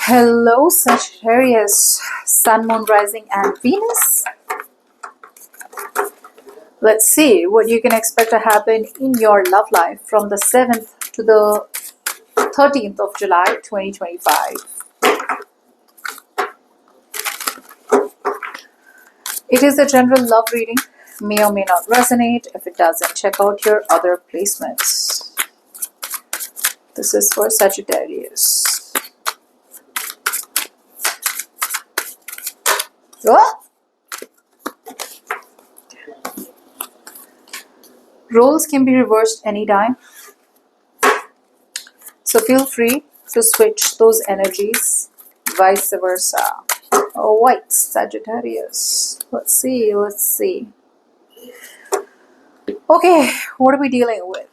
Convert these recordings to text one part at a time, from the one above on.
Hello, Sagittarius, Sun, Moon, Rising, and Venus. Let's see what you can expect to happen in your love life from the 7th to the 13th of July 2025. It is a general love reading, may or may not resonate. If it doesn't, check out your other placements. This is for Sagittarius. Oh! Roles can be reversed anytime, so feel free to switch those energies, vice versa. Oh, white Sagittarius. Let's see. Okay, what are we dealing with?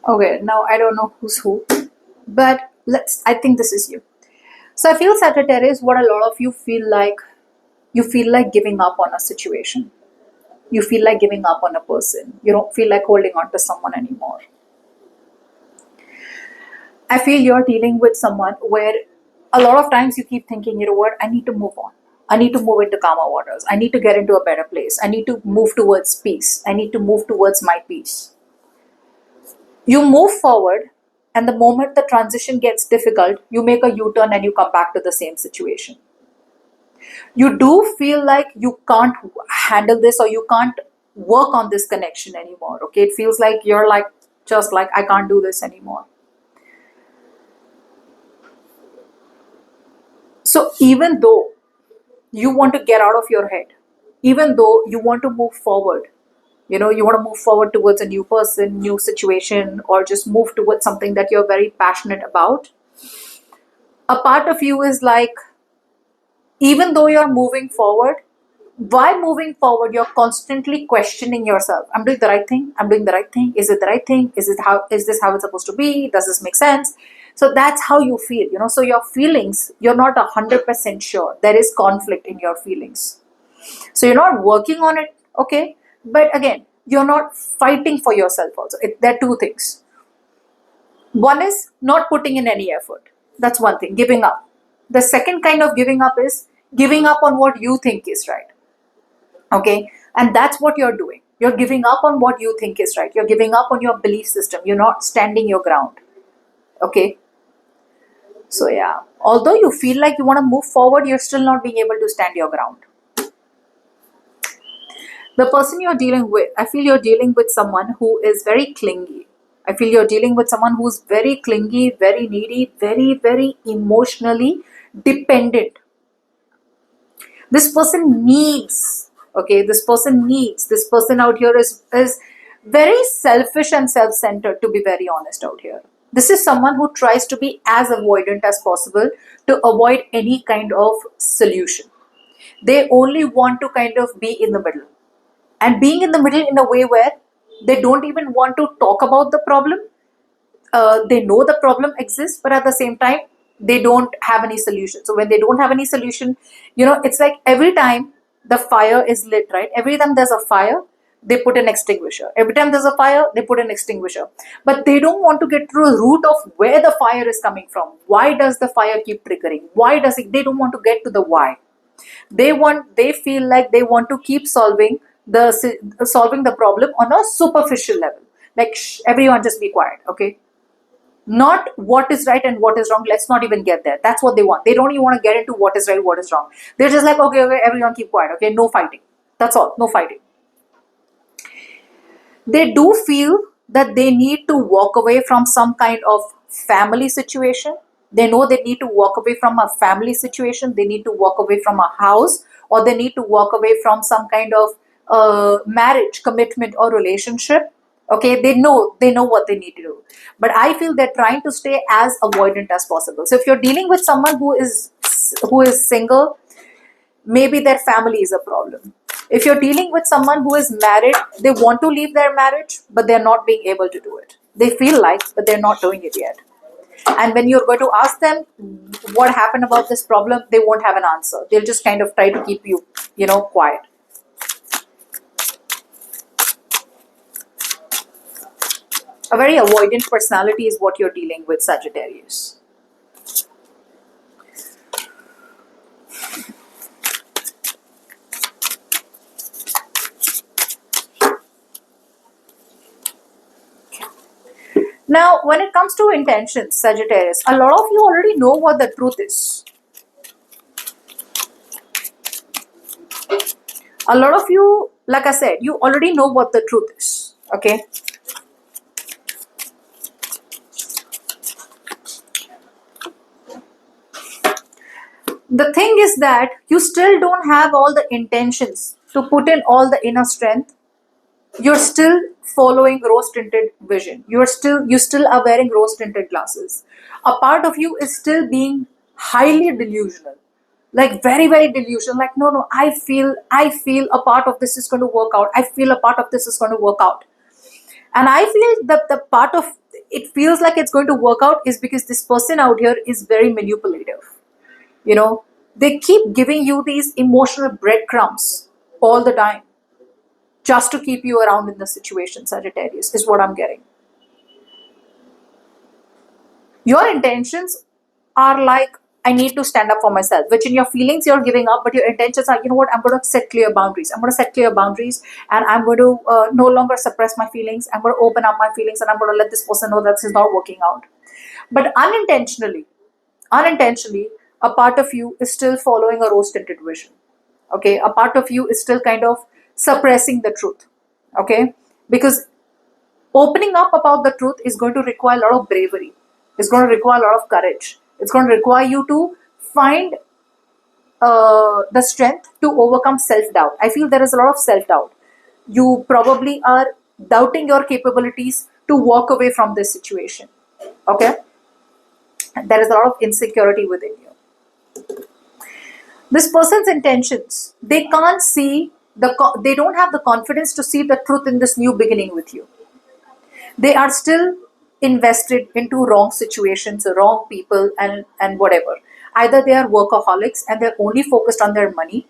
Okay, now I don't know who's who, but I think this is you. So I feel Sagittarius, what a lot of you feel like giving up on a situation. You feel like giving up on a person. You don't feel like holding on to someone anymore. I feel you're dealing with someone where a lot of times you keep thinking, you know what, I need to move on. I need to move into calmer waters. I need to get into a better place. I need to move towards peace. I need to move towards my peace. You move forward, and the moment the transition gets difficult, you make a U-turn and you come back to the same situation. You do feel like you can't handle this or you can't work on this connection anymore. Okay, it feels like you're just like, I can't do this anymore. So even though you want to get out of your head, even though you want to move forward, you want to move forward towards a new person, new situation, or just move towards something that you're very passionate about, a part of you is like, even though you're moving forward, while moving forward, you're constantly questioning yourself. I'm doing the right thing. I'm doing the right thing. Is it the right thing? Is this how it's supposed to be? Does this make sense? So that's how you feel, So your feelings, you're not 100% sure. There is conflict in your feelings. So you're not working on it, okay? But again, you're not fighting for yourself also. There are two things. One is not putting in any effort. That's one thing, giving up. The second kind of giving up is giving up on what you think is right. Okay? And that's what you're doing. You're giving up on what you think is right. You're giving up on your belief system. You're not standing your ground. Okay? So yeah, although you feel like you want to move forward, you're still not being able to stand your ground. The person you're dealing with, I feel you're dealing with someone who is very clingy. I feel you're dealing with someone who's very clingy, very needy, very, very emotionally dependent. This person needs, this person out here is very selfish and self-centered, to be very honest out here. This is someone who tries to be as avoidant as possible to avoid any kind of solution. They only want to kind of be in the middle. And being in the middle in a way where they don't even want to talk about the problem. They know the problem exists, but at the same time, they don't have any solution. So when they don't have any solution, it's like every time the fire is lit, right? Every time there's a fire, they put an extinguisher. Every time there's a fire, they put an extinguisher. But they don't want to get to the root of where the fire is coming from. Why does the fire keep triggering? Why does it? They don't want to get to the why. They feel like they want to keep solving the problem on a superficial level. Like, everyone just be quiet, okay? Not what is right and what is wrong. Let's not even get there. That's what they want. They don't even want to get into what is right, what is wrong. They're just like, okay, everyone keep quiet, okay? No fighting. That's all. No fighting. They do feel that they need to walk away from some kind of family situation. They know they need to walk away from a family situation. They need to walk away from a house, or they need to walk away from some kind of marriage, commitment, or relationship. Okay, they know what they need to do. But I feel they're trying to stay as avoidant as possible. So if you're dealing with someone who is who is single, maybe their family is a problem. If you're dealing with someone who is married, they want to leave their marriage, but they're not being able to do it. They feel like, but they're not doing it yet. And when you're going to ask them what happened about this problem, they won't have an answer. They'll just kind of try to keep you, quiet. A very avoidant personality is what you're dealing with, Sagittarius. Now, when it comes to intentions, Sagittarius, a lot of you already know what the truth is. A lot of you, like I said, you already know what the truth is. Okay? The thing is that you still don't have all the intentions to put in all the inner strength. You're still following rose-tinted vision. You still are wearing rose-tinted glasses. A part of you is still being highly delusional, like very, very delusional. Like, no, I feel a part of this is going to work out. I feel a part of this is going to work out. And I feel that the part of it feels like it's going to work out is because this person out here is very manipulative. They keep giving you these emotional breadcrumbs all the time, just to keep you around in the situation, Sagittarius, is what I'm getting. Your intentions are like, I need to stand up for myself, which in your feelings you're giving up, but your intentions are, you know what, I'm going to set clear boundaries. I'm going to set clear boundaries, and I'm going to no longer suppress my feelings. I'm going to open up my feelings, and I'm going to let this person know that this is not working out. But unintentionally, a part of you is still following a rose-tinted vision. Okay, a part of you is still kind of suppressing the truth. Okay, because opening up about the truth is going to require a lot of bravery. It's going to require a lot of courage. It's going to require you to find the strength to overcome self-doubt. I feel there is a lot of self-doubt. You probably are doubting your capabilities to walk away from this situation. Okay, there is a lot of insecurity within you. This person's intentions, they can't see they don't have the confidence to see the truth in this new beginning with you. They are still invested into wrong situations, wrong people, and whatever. Either they are workaholics and they're only focused on their money,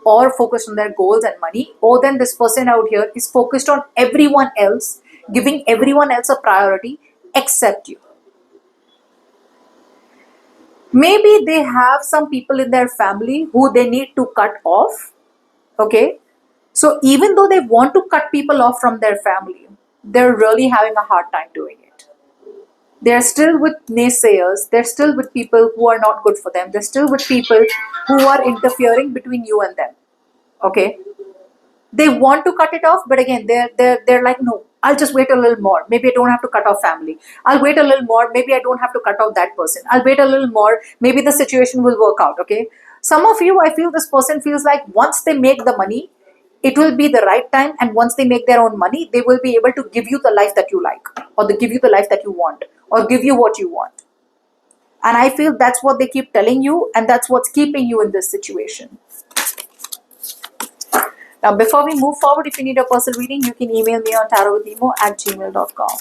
or focused on their goals and money, or then this person out here is focused on everyone else, giving everyone else a priority except you. Maybe they have some people in their family who they need to cut off. Okay, so even though they want to cut people off from their family, they're really having a hard time doing it. They're still with naysayers. They're still with people who are not good for them. They're still with people who are interfering between you and them. Okay, they want to cut it off, but again, they're like, no, I'll just wait a little more. Maybe I don't have to cut off family. I'll wait a little more. Maybe I don't have to cut off that person. I'll wait a little more. Maybe the situation will work out. Okay. Some of you, I feel this person feels like once they make the money, it will be the right time. And once they make their own money, they will be able to give you the life that you like, or they give you the life that you want, or give you what you want. And I feel that's what they keep telling you. And that's what's keeping you in this situation. Now, before we move forward, if you need a personal reading, you can email me on tarotwithnimo@gmail.com.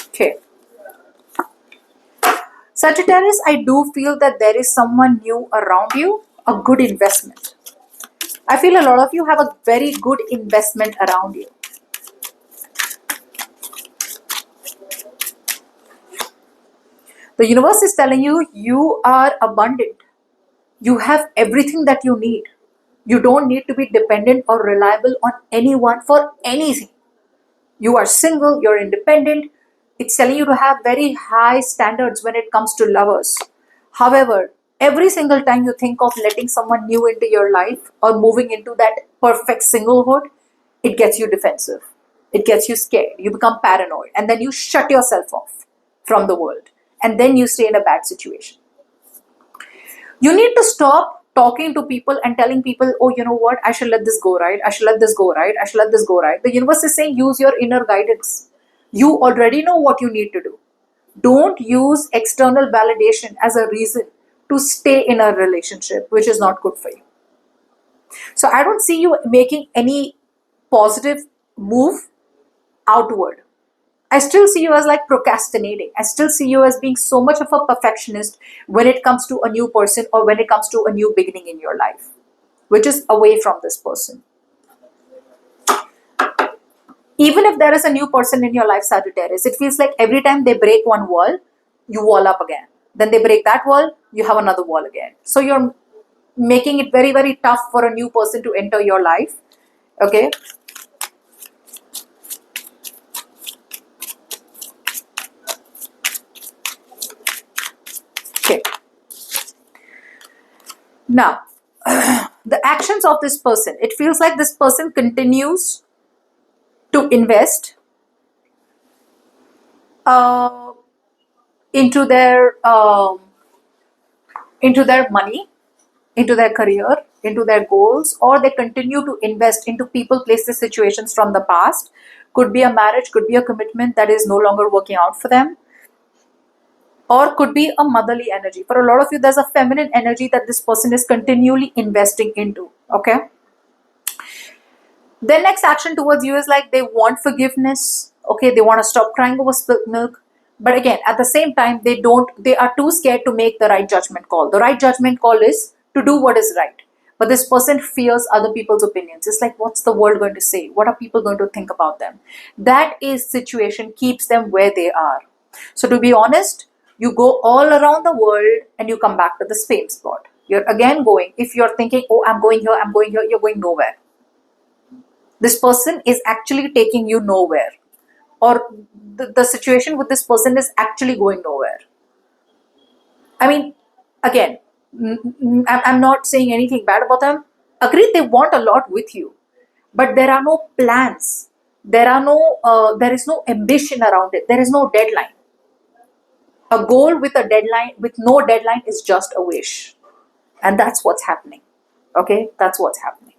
Okay. Sagittarius, I do feel that there is someone new around you, a good investment. I feel a lot of you have a very good investment around you. The universe is telling you, you are abundant. You have everything that you need. You don't need to be dependent or reliable on anyone for anything. You are single, you're independent. It's telling you to have very high standards when it comes to lovers. However, every single time you think of letting someone new into your life or moving into that perfect singlehood, it gets you defensive. It gets you scared. You become paranoid. And then you shut yourself off from the world. And then you stay in a bad situation. You need to stop talking to people and telling people, oh, you know what, I should let this go, right? I should let this go, right? I should let this go, right? The universe is saying, use your inner guidance. You already know what you need to do. Don't use external validation as a reason to stay in a relationship, which is not good for you. So I don't see you making any positive move outward. I still see you as like procrastinating. I still see you as being so much of a perfectionist when it comes to a new person or when it comes to a new beginning in your life, which is away from this person. Even if there is a new person in your life, Sagittarius, it feels like every time they break one wall, you wall up again. Then they break that wall, you have another wall again. So you're making it very, very tough for a new person to enter your life. Okay. Okay. Now, the actions of this person, it feels like this person continues to invest into their money, into their career, into their goals, or they continue to invest into people, places, situations from the past. Could be a marriage, could be a commitment that is no longer working out for them, or could be a motherly energy. For a lot of you, there's a feminine energy that this person is continually investing into. Okay. Their next action towards you is like they want forgiveness. Okay, they want to stop crying over spilt milk. But again, at the same time, they are too scared to make the right judgment call. The right judgment call is to do what is right. But this person fears other people's opinions. It's like, what's the world going to say? What are people going to think about them? That is situation keeps them where they are. So to be honest, you go all around the world and you come back to the same spot. You're again going, if you're thinking, oh, I'm going here, you're going nowhere. This person is actually taking you nowhere, or the situation with this person is actually going nowhere. I mean, again, I'm not saying anything bad about them. Agreed, they want a lot with you, but there are no plans. There is no ambition around it. There is no deadline. A goal with a deadline, with no deadline, is just a wish, and that's what's happening. Okay, that's what's happening.